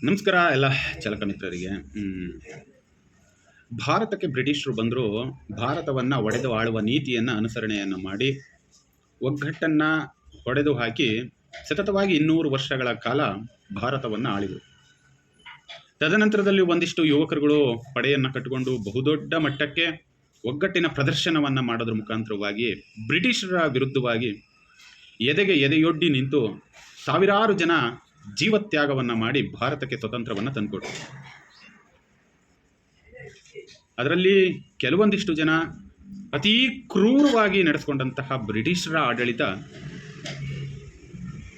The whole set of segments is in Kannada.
ನಮಸ್ಕಾರ ಎಲ್ಲ ಚಾಲಕ ಮಿತ್ರರಿಗೆ. ಭಾರತಕ್ಕೆ ಬ್ರಿಟಿಷರು ಬಂದರೂ ಭಾರತವನ್ನು ಒಡೆದು ಆಳುವ ನೀತಿಯನ್ನು ಅನುಸರಣೆಯನ್ನು ಮಾಡಿ ಒಗ್ಗಟ್ಟನ್ನು ಹೊಡೆದು ಹಾಕಿ ಸತತವಾಗಿ 200 ವರ್ಷಗಳ ಕಾಲ ಭಾರತವನ್ನು ಆಳಿದರು. ತದನಂತರದಲ್ಲಿ ಒಂದಿಷ್ಟು ಯುವಕರುಗಳು ಪಡೆಯನ್ನು ಕಟ್ಟಿಕೊಂಡು ಬಹುದೊಡ್ಡ ಮಟ್ಟಕ್ಕೆ ಒಗ್ಗಟ್ಟಿನ ಪ್ರದರ್ಶನವನ್ನು ಮಾಡೋದ್ರ ಮುಖಾಂತರವಾಗಿ ಬ್ರಿಟಿಷರ ವಿರುದ್ಧವಾಗಿ ಎದೆಗೆ ಎದೆಯೊಡ್ಡಿ ನಿಂತು ಸಾವಿರಾರು ಜನ ಜೀವತ್ಯಾಗವನ್ನು ಮಾಡಿ ಭಾರತಕ್ಕೆ ಸ್ವತಂತ್ರವನ್ನು ತಂದುಕೊಟ್ರು. ಅದರಲ್ಲಿ ಕೆಲವೊಂದಿಷ್ಟು ಜನ ಅತೀ ಕ್ರೂರವಾಗಿ ನಡೆಸಿಕೊಂಡಂತಹ ಬ್ರಿಟಿಷರ ಆಡಳಿತ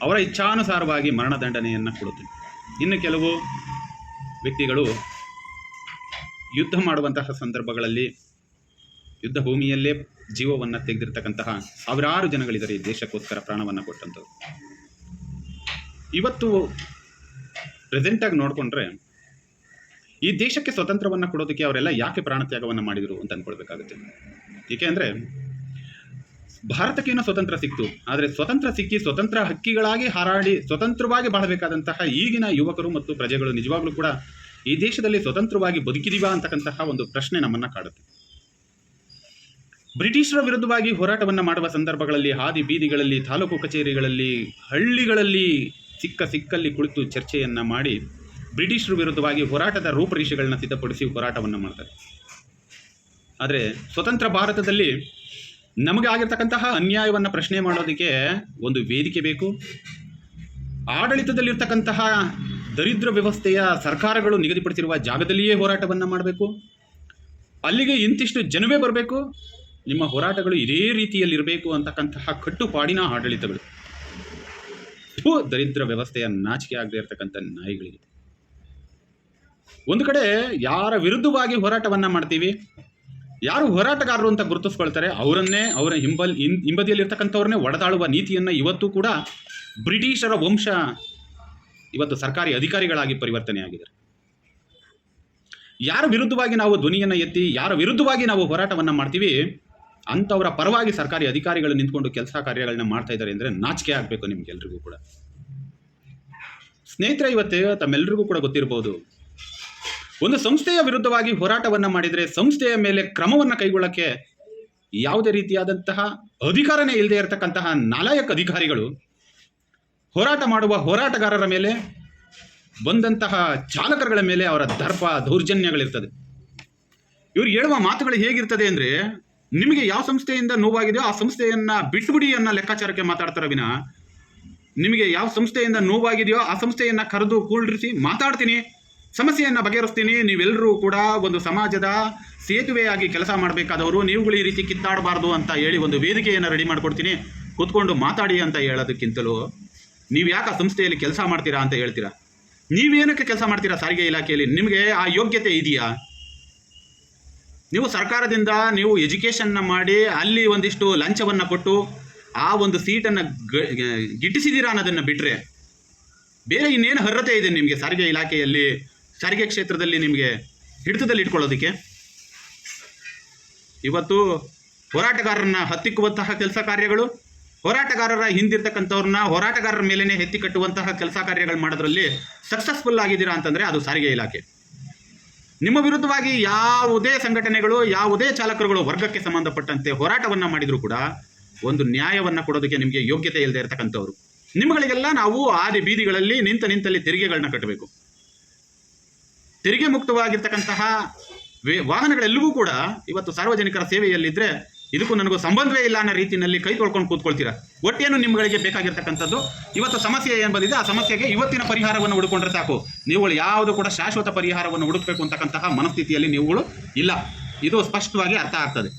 ಅವರ ಇಚ್ಛಾನುಸಾರವಾಗಿ ಮರಣದಂಡನೆಯನ್ನು ಕೊಡುತ್ತೆ. ಇನ್ನು ಕೆಲವು ವ್ಯಕ್ತಿಗಳು ಯುದ್ಧ ಮಾಡುವಂತಹ ಸಂದರ್ಭಗಳಲ್ಲಿ ಯುದ್ಧ ಭೂಮಿಯಲ್ಲೇ ಜೀವವನ್ನು ತೆಗೆದಿರ್ತಕ್ಕಂತಹ ಸಾವಿರಾರು ಜನಗಳಿದ್ದಾರೆ ಈ ದೇಶಕ್ಕೋಸ್ಕರ ಪ್ರಾಣವನ್ನು ಕೊಟ್ಟಂಥವ್ರು. ಇವತ್ತು ಪ್ರೆಸೆಂಟಾಗಿ ನೋಡಿಕೊಂಡ್ರೆ ಈ ದೇಶಕ್ಕೆ ಸ್ವತಂತ್ರವನ್ನು ಕೊಡೋದಕ್ಕೆ ಅವರೆಲ್ಲ ಯಾಕೆ ಪ್ರಾಣತ್ಯಾಗವನ್ನು ಮಾಡಿದರು ಅಂತ ಅಂದ್ಕೊಳ್ಬೇಕಾಗುತ್ತೆ. ಏಕೆಂದರೆ ಭಾರತಕ್ಕೇನೋ ಸ್ವತಂತ್ರ ಸಿಕ್ತು, ಆದರೆ ಸ್ವತಂತ್ರ ಸಿಕ್ಕಿ ಸ್ವತಂತ್ರ ಹಕ್ಕಿಗಳಾಗಿ ಹಾರಾಡಿ ಸ್ವತಂತ್ರವಾಗಿ ಬಾಳಬೇಕಾದಂತಹ ಈಗಿನ ಯುವಕರು ಮತ್ತು ಪ್ರಜೆಗಳು ನಿಜವಾಗ್ಲೂ ಕೂಡ ಈ ದೇಶದಲ್ಲಿ ಸ್ವತಂತ್ರವಾಗಿ ಬದುಕಿದೀವಾ ಅಂತಕ್ಕಂತಹ ಒಂದು ಪ್ರಶ್ನೆ ನಮ್ಮನ್ನು ಕಾಡುತ್ತೆ. ಬ್ರಿಟಿಷರ ವಿರುದ್ಧವಾಗಿ ಹೋರಾಟವನ್ನು ಮಾಡುವ ಸಂದರ್ಭಗಳಲ್ಲಿ ಹಾದಿ ಬೀದಿಗಳಲ್ಲಿ, ತಾಲೂಕು ಕಚೇರಿಗಳಲ್ಲಿ, ಹಳ್ಳಿಗಳಲ್ಲಿ ಸಿಕ್ಕಲ್ಲಿ ಕುಳಿತು ಚರ್ಚೆಯನ್ನು ಮಾಡಿ ಬ್ರಿಟಿಷರ ವಿರುದ್ಧವಾಗಿ ಹೋರಾಟದ ರೂಪರೇಷೆಗಳನ್ನ ಸಿದ್ಧಪಡಿಸಿ ಹೋರಾಟವನ್ನು ಮಾಡ್ತಾರೆ. ಆದರೆ ಸ್ವತಂತ್ರ ಭಾರತದಲ್ಲಿ ನಮಗೆ ಆಗಿರ್ತಕ್ಕಂತಹ ಅನ್ಯಾಯವನ್ನು ಪ್ರಶ್ನೆ ಮಾಡೋದಕ್ಕೆ ಒಂದು ವೇದಿಕೆ ಬೇಕು. ಆಡಳಿತದಲ್ಲಿರ್ತಕ್ಕಂತಹ ದರಿದ್ರ ವ್ಯವಸ್ಥೆಯ ಸರ್ಕಾರಗಳು ನಿಗದಿಪಡಿಸಿರುವ ಜಾಗದಲ್ಲಿಯೇ ಹೋರಾಟವನ್ನು ಮಾಡಬೇಕು. ಅಲ್ಲಿಗೆ ಇಂತಿಷ್ಟು ಜನವೇ ಬರಬೇಕು, ನಿಮ್ಮ ಹೋರಾಟಗಳು ಇದೇ ರೀತಿಯಲ್ಲಿರಬೇಕು ಅಂತಕ್ಕಂತಹ ಕಟ್ಟುಪಾಡಿನ ಆಡಳಿತಗಳು. ದರಿದ್ರ ವ್ಯವಸ್ಥೆಯ ನಾಚಿಕೆ ಆಗದೆ ಇರತಕ್ಕಂಥ ನಾಯಿಗಳಿಗೆ. ಒಂದು ಕಡೆ ಯಾರ ವಿರುದ್ಧವಾಗಿ ಹೋರಾಟವನ್ನು ಮಾಡ್ತೀವಿ, ಯಾರು ಹೋರಾಟಗಾರರು ಅಂತ ಗುರುತಿಸ್ಕೊಳ್ತಾರೆ, ಅವರ ಹಿಂಬದಿಯಲ್ಲಿರ್ತಕ್ಕಂಥವ್ರನ್ನೇ ಒಡೆದಾಳುವ ನೀತಿಯನ್ನು ಇವತ್ತು ಕೂಡ ಬ್ರಿಟಿಷರ ವಂಶ ಇವತ್ತು ಸರ್ಕಾರಿ ಅಧಿಕಾರಿಗಳಾಗಿ ಪರಿವರ್ತನೆ ಆಗಿದ್ದಾರೆ. ಯಾರ ವಿರುದ್ಧವಾಗಿ ನಾವು ಧ್ವನಿಯನ್ನು ಎತ್ತಿ ಯಾರ ವಿರುದ್ಧವಾಗಿ ನಾವು ಹೋರಾಟವನ್ನು ಮಾಡ್ತೀವಿ ಅಂಥವರ ಪರವಾಗಿ ಸರ್ಕಾರಿ ಅಧಿಕಾರಿಗಳು ನಿಂತ್ಕೊಂಡು ಕೆಲಸ ಕಾರ್ಯಗಳನ್ನ ಮಾಡ್ತಾ ಇದ್ದಾರೆ ಅಂದರೆ ನಾಚಿಕೆ ಆಗಬೇಕು ನಿಮ್ಗೆಲ್ರಿಗೂ ಕೂಡ. ಸ್ನೇಹಿತರೆ, ಇವತ್ತು ತಮ್ಮೆಲ್ಲರಿಗೂ ಕೂಡ ಗೊತ್ತಿರಬಹುದು, ಒಂದು ಸಂಸ್ಥೆಯ ವಿರುದ್ಧವಾಗಿ ಹೋರಾಟವನ್ನು ಮಾಡಿದರೆ ಸಂಸ್ಥೆಯ ಮೇಲೆ ಕ್ರಮವನ್ನು ಕೈಗೊಳ್ಳಕ್ಕೆ ಯಾವುದೇ ರೀತಿಯಾದಂತಹ ಅಧಿಕಾರನೇ ಇಲ್ಲದೆ ಇರತಕ್ಕಂತಹ ನಾಲಾಯಕ ಅಧಿಕಾರಿಗಳು ಹೋರಾಟ ಮಾಡುವ ಹೋರಾಟಗಾರರ ಮೇಲೆ, ಬಂದಂತಹ ಚಾಲಕರುಗಳ ಮೇಲೆ ಅವರ ದರ್ಪ ದೌರ್ಜನ್ಯಗಳಿರ್ತದೆ. ಇವ್ರು ಹೇಳುವ ಮಾತುಗಳು ಹೇಗಿರ್ತದೆ ಅಂದರೆ, ನಿಮಗೆ ಯಾವ ಸಂಸ್ಥೆಯಿಂದ ನೋವಾಗಿದೆಯೋ ಆ ಸಂಸ್ಥೆಯನ್ನು ಬಿಟ್ಟುಬಿಡಿ ಅನ್ನೋ ಲೆಕ್ಕಾಚಾರಕ್ಕೆ ಮಾತಾಡ್ತಾರೆ ವಿನ, ನಿಮಗೆ ಯಾವ ಸಂಸ್ಥೆಯಿಂದ ನೋವಾಗಿದೆಯೋ ಆ ಸಂಸ್ಥೆಯನ್ನು ಕರೆದು ಕೂಡಿಸಿ ಮಾತಾಡ್ತೀನಿ, ಸಮಸ್ಯೆಯನ್ನು ಬಗೆಹರಿಸ್ತೀನಿ, ನೀವೆಲ್ಲರೂ ಕೂಡ ಒಂದು ಸಮಾಜದ ಸೇತುವೆಯಾಗಿ ಕೆಲಸ ಮಾಡಬೇಕಾದವರು, ನೀವುಗಳು ಈ ರೀತಿ ಕಿತ್ತಾಡಬಾರ್ದು ಅಂತ ಹೇಳಿ ಒಂದು ವೇದಿಕೆಯನ್ನು ರೆಡಿ ಮಾಡಿಕೊಡ್ತೀನಿ, ಕೂತ್ಕೊಂಡು ಮಾತಾಡಿ ಅಂತ ಹೇಳೋದಕ್ಕಿಂತಲೂ ನೀವು ಯಾಕೆ ಆ ಸಂಸ್ಥೆಯಲ್ಲಿ ಕೆಲಸ ಮಾಡ್ತೀರಾ ಅಂತ ಹೇಳ್ತೀರಾ. ನೀವೇನಕ್ಕೆ ಕೆಲಸ ಮಾಡ್ತೀರಾ ಸಾರಿಗೆ ಇಲಾಖೆಯಲ್ಲಿ? ನಿಮಗೆ ಆ ಯೋಗ್ಯತೆ ಇದೆಯಾ? ನೀವು ಸರ್ಕಾರದಿಂದ ನೀವು ಎಜುಕೇಷನ್ನ ಮಾಡಿ ಅಲ್ಲಿ ಒಂದಿಷ್ಟು ಲಂಚವನ್ನು ಕೊಟ್ಟು ಆ ಒಂದು ಸೀಟನ್ನು ಗಿಟ್ಟಿಸಿದ್ದೀರಾ ಅನ್ನೋದನ್ನು ಬಿಟ್ಟರೆ ಬೇರೆ ಇನ್ನೇನು ಅರ್ಹತೆ ಇದೆ ನಿಮಗೆ ಸಾರಿಗೆ ಇಲಾಖೆಯಲ್ಲಿ, ಸಾರಿಗೆ ಕ್ಷೇತ್ರದಲ್ಲಿ ನಿಮಗೆ ಹಿಡಿತದಲ್ಲಿ ಇಟ್ಕೊಳ್ಳೋದಕ್ಕೆ? ಇವತ್ತು ಹೋರಾಟಗಾರರನ್ನ ಹತ್ತಿಕ್ಕುವಂತಹ ಕೆಲಸ ಕಾರ್ಯಗಳು, ಹೋರಾಟಗಾರರ ಹಿಂದಿರ್ತಕ್ಕಂಥವ್ರನ್ನ ಹೋರಾಟಗಾರರ ಮೇಲೇ ಎತ್ತಿ ಕಟ್ಟುವಂತಹ ಕೆಲಸ ಕಾರ್ಯಗಳು ಮಾಡೋದ್ರಲ್ಲಿ ಸಕ್ಸಸ್ಫುಲ್ ಆಗಿದ್ದೀರಾ ಅಂತಂದರೆ ಅದು ಸಾರಿಗೆ ಇಲಾಖೆ. ನಿಮ್ಮ ವಿರುದ್ಧವಾಗಿ ಯಾವುದೇ ಸಂಘಟನೆಗಳು, ಯಾವುದೇ ಚಾಲಕರುಗಳು ವರ್ಗಕ್ಕೆ ಸಂಬಂಧಪಟ್ಟಂತೆ ಹೋರಾಟವನ್ನು ಮಾಡಿದರೂ ಕೂಡ ಒಂದು ನ್ಯಾಯವನ್ನು ಕೊಡೋದಕ್ಕೆ ನಿಮಗೆ ಯೋಗ್ಯತೆ ಇಲ್ಲದೆ ಇರತಕ್ಕಂಥವ್ರು. ನಿಮ್ಮಗಳಿಗೆಲ್ಲ ನಾವು ಆದಿ ಬೀದಿಗಳಲ್ಲಿ ನಿಂತಲ್ಲಿ ತೆರಿಗೆಗಳನ್ನ ಕಟ್ಟಬೇಕು. ತೆರಿಗೆ ಮುಕ್ತವಾಗಿರ್ತಕ್ಕಂತಹ ವಾಹನಗಳೆಲ್ಲವೂ ಕೂಡ ಇವತ್ತು ಸಾರ್ವಜನಿಕರ ಸೇವೆಯಲ್ಲಿದ್ದರೆ ಇದಕ್ಕೂ ನನಗೂ ಸಂಬಂಧವೇ ಇಲ್ಲ ಅನ್ನೋ ರೀತಿಯಲ್ಲಿ ಕೈ ತೊಳ್ಕೊಂಡು ಕೂತ್ಕೊಳ್ತೀರಾ. ಒಟ್ಟೇನು ನಿಮ್ಮಗಳಿಗೆ ಬೇಕಾಗಿರ್ತಕ್ಕಂಥದ್ದು ಇವತ್ತು ಸಮಸ್ಯೆ ಏನು ಬಂದಿದೆ ಆ ಸಮಸ್ಯೆಗೆ ಇವತ್ತಿನ ಪರಿಹಾರವನ್ನು ಹುಡುಕೊಂಡ್ರೆ ಸಾಕು. ನೀವುಗಳು ಯಾವುದು ಕೂಡ ಶಾಶ್ವತ ಪರಿಹಾರವನ್ನು ಹುಡುಕಬೇಕು ಅಂತಕ್ಕಂತಹ ಮನಸ್ಥಿತಿಯಲ್ಲಿ ನೀವುಗಳು ಇಲ್ಲ. ಇದು ಸ್ಪಷ್ಟವಾಗಿ ಅರ್ಥ ಆಗ್ತದೆ.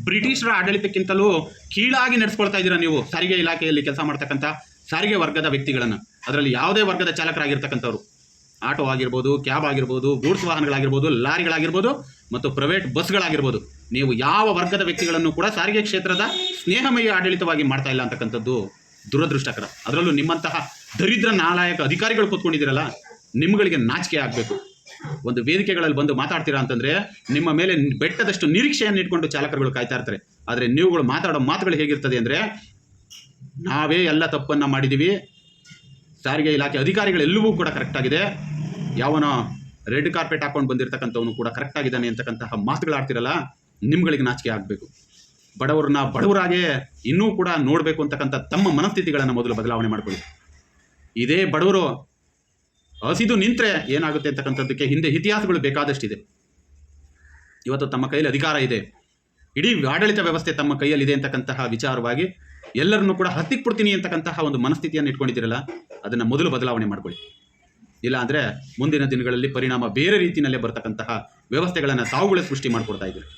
ಬ್ರಿಟಿಷರ ಆಡಳಿತಕ್ಕಿಂತಲೂ ಕೀಳಾಗಿ ನಡೆಸ್ಕೊಳ್ತಾ ಇದ್ದೀರಾ ನೀವು ಸಾರಿಗೆ ಇಲಾಖೆಯಲ್ಲಿ ಕೆಲಸ ಮಾಡ್ತಕ್ಕಂಥ ಸಾರಿಗೆ ವರ್ಗದ ವ್ಯಕ್ತಿಗಳನ್ನು. ಅದರಲ್ಲಿ ಯಾವುದೇ ವರ್ಗದ ಚಾಲಕರಾಗಿರ್ತಕ್ಕಂಥವ್ರು, ಆಟೋ ಆಗಿರ್ಬೋದು, ಕ್ಯಾಬ್ ಆಗಿರ್ಬೋದು, ಗೂಡ್ಸ್ ವಾಹನಗಳಾಗಿರ್ಬೋದು, ಲಾರಿಗಳಾಗಿರ್ಬೋದು ಮತ್ತು ಪ್ರೈವೇಟ್ ಬಸ್ಗಳಾಗಿರ್ಬೋದು, ನೀವು ಯಾವ ವರ್ಗದ ವ್ಯಕ್ತಿಗಳನ್ನು ಕೂಡ ಸಾರಿಗೆ ಕ್ಷೇತ್ರದ ಸ್ನೇಹಮಯ ಆಡಳಿತವಾಗಿ ಮಾಡ್ತಾ ಇಲ್ಲ ಅಂತಕ್ಕಂಥದ್ದು ದುರದೃಷ್ಟಕರ. ಅದರಲ್ಲೂ ನಿಮ್ಮಂತಹ ದರಿದ್ರ ನಾಲಾಯಕ ಅಧಿಕಾರಿಗಳು ಕೂತ್ಕೊಂಡಿದ್ದೀರಲ್ಲ, ನಿಮ್ಮಗಳಿಗೆ ನಾಚಿಕೆ ಆಗಬೇಕು. ಒಂದು ವೇದಿಕೆಗಳಲ್ಲಿ ಬಂದು ಮಾತಾಡ್ತೀರಾ ಅಂತಂದರೆ ನಿಮ್ಮ ಮೇಲೆ ಬೆಟ್ಟದಷ್ಟು ನಿರೀಕ್ಷೆಯನ್ನು ಇಟ್ಕೊಂಡು ಚಾಲಕರುಗಳು ಕಾಯ್ತಾ ಇರ್ತಾರೆ. ಆದರೆ ನೀವುಗಳು ಮಾತಾಡೋ ಮಾತುಗಳು ಹೇಗಿರ್ತದೆ ಅಂದರೆ, ನಾವೇ ಎಲ್ಲ ತಪ್ಪನ್ನು ಮಾಡಿದ್ದೀವಿ, ಸಾರಿಗೆ ಇಲಾಖೆ ಅಧಿಕಾರಿಗಳೆಲ್ಲವೂ ಕೂಡ ಕರೆಕ್ಟಾಗಿದೆ. ಯಾವನೋ ರೆಡ್ ಕಾರ್ಪೆಟ್ ಹಾಕೊಂಡು ಬಂದಿರತಕ್ಕಂಥವನು ಕೂಡ ಕರೆಕ್ಟಾಗಿದ್ದಾನೆ ಅಂತಕ್ಕಂತಹ ಮಾತುಗಳಾಡ್ತಿರಲ್ಲ, ನಿಮ್ಗಳಿಗೆ ನಾಚಿಕೆ ಆಗಬೇಕು. ಬಡವರನ್ನ ಬಡವರಾಗೇ ಇನ್ನೂ ಕೂಡ ನೋಡಬೇಕು ಅಂತಕ್ಕಂಥ ತಮ್ಮ ಮನಸ್ಥಿತಿಗಳನ್ನು ಮೊದಲು ಬದಲಾವಣೆ ಮಾಡ್ಕೊಳ್ಳಿ. ಇದೇ ಬಡವರು ಹಸಿದು ನಿಂತರೆ ಏನಾಗುತ್ತೆ ಅಂತಕ್ಕಂಥದ್ದಕ್ಕೆ ಹಿಂದೆ ಇತಿಹಾಸಗಳು ಬೇಕಾದಷ್ಟಿದೆ. ಇವತ್ತು ತಮ್ಮ ಕೈಯಲ್ಲಿ ಅಧಿಕಾರ ಇದೆ, ಇಡೀ ಆಡಳಿತ ವ್ಯವಸ್ಥೆ ತಮ್ಮ ಕೈಯಲ್ಲಿದೆ ಅಂತಕ್ಕಂತಹ ವಿಚಾರವಾಗಿ ಎಲ್ಲರನ್ನೂ ಕೂಡ ಹತ್ತಿಕ್ ಬಿಡ್ತೀನಿ ಅಂತಕ್ಕಂತಹ ಒಂದು ಮನಸ್ಥಿತಿಯನ್ನು ಇಟ್ಕೊಂಡಿದ್ದೀರಲ್ಲ, ಅದನ್ನು ಮೊದಲು ಬದಲಾವಣೆ ಮಾಡ್ಕೊಳ್ಳಿ. ಇಲ್ಲ ಅಂದರೆ ಮುಂದಿನ ದಿನಗಳಲ್ಲಿ ಪರಿಣಾಮ ಬೇರೆ ರೀತಿಯಲ್ಲೇ ಬರ್ತಕ್ಕಂತಹ ವ್ಯವಸ್ಥೆಗಳನ್ನು ತಾವುಗಳೇ ಸೃಷ್ಟಿ ಮಾಡಿಕೊಡ್ತಾ ಇದ್ದೀರಿ.